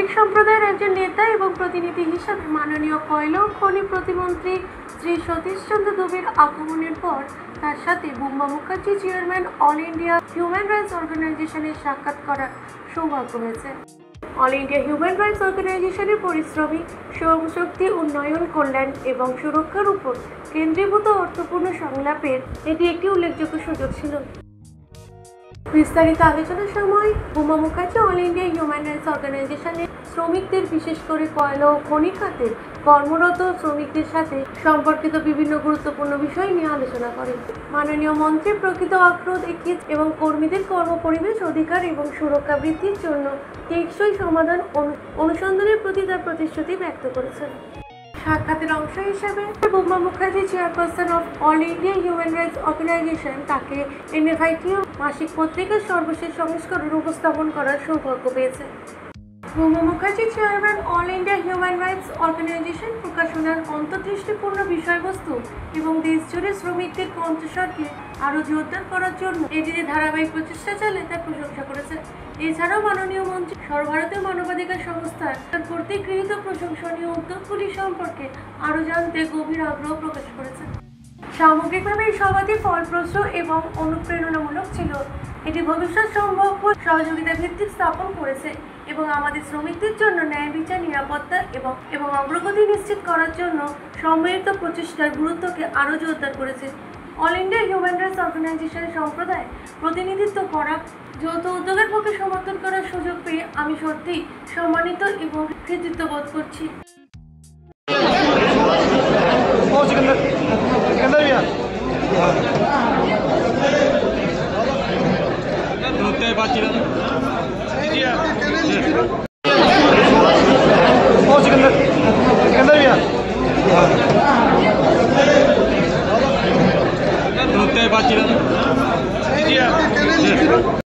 শ্রমিক সম্প্রদায়ের একজন নেতা এবং প্রতিনিধি হিসাবে মাননীয় কয়লা ও খনি প্রতিমন্ত্রী শ্রী সতীশ চন্দ্র দুবের আগমনের পর তার সাথে Bumba Mukherjee chairman All India Human rights অর্গানাইজেশনের সাক্ষাৎ করার সৌভাগ্য হয়েছে। অল ইন্ডিয়া হিউম্যান রাইটস অর্গানাইজেশনের পরিশ্রমী, শ্রমশক্তি উন্নয়ন, কল্যাণ এবং সুরক্ষার উপর কেন্দ্রীভূত অর্থপূর্ণ সংলাপের এটি একটি উল্লেখযোগ্য সুযোগ ছিল। বিস্তারিত আলোচনার সময় Bumba Mukherjee all India Human rights অর্গানাইজেশনের শ্রমিকদের, বিশেষ করে কয়লা ও খনি খাতের কর্মরত শ্রমিকদের সাথে সম্পর্কিত বিভিন্ন গুরুত্বপূর্ণ বিষয় নিয়ে আলোচনা করেন। মাননীয় মন্ত্রী প্রকৃত আগ্রহ দেখিয়ে এবং কর্মীদের কর্মপরিবেশ, অধিকার এবং সুরক্ষা বৃদ্ধির জন্য টেকসই সমাধান অনুসন্ধানের প্রতি তার প্রতিশ্রুতি ব্যক্ত করেছেন। সাক্ষাতের অংশ হিসেবে Bumba Mukherjee, chairperson of All India Human Rights Organisation, তাকে NFITO মাসিক পত্রিকার সর্বশেষ সংস্করণ উপস্থাপন করার সৌভাগ্য পেয়েছে। Bumba Mukherjee chairman All India Human Rights Organisation প্রকাশনার অন্তর্দৃষ্টিপূর্ণ বিষয়বস্তু এবং দেশজুড়ে শ্রমিকদের কণ্ঠস্বরকে আরও জোরদার করার জন্য এটিতে ধারাবাহিক প্রচেষ্টা চালিয়ে তার প্রশংসা করেছে। এছাড়াও মাননীয় মন্ত্রী সর্বভারতীয় মানবাধিকার সংস্থার কর্তৃক গৃহীত প্রশংসনীয় উদ্যোগগুলি সম্পর্কে আরও জানতে গভীর আগ্রহ প্রকাশ করেছেন। সামগ্রিকভাবে এই সভাটি ফলপ্রসূ এবং অনুপ্রেরণামূলক ছিল। এটি ভবিষ্যৎ সম্ভাব্য সহযোগিতা ভিত্তিক স্থাপন করেছে এবং আমাদের শ্রমিকদের জন্য ন্যায় বিচার, নিরাপত্তা এবং অগ্রগতি নিশ্চিত করার জন্য সম্মিলিত প্রচেষ্টার গুরুত্বকে আরও জোরদার করেছে। অল ইন্ডিয়া হিউম্যান রাইটস অর্গানাইজেশনের সম্প্রদায় প্রতিনিধিত্ব করা যৌথ উদ্যোগের পক্ষে সমর্থন করার সুযোগ পেয়ে আমি সত্যিই সম্মানিত এবং কৃতিত্ব বোধ করছি। বাচ্চা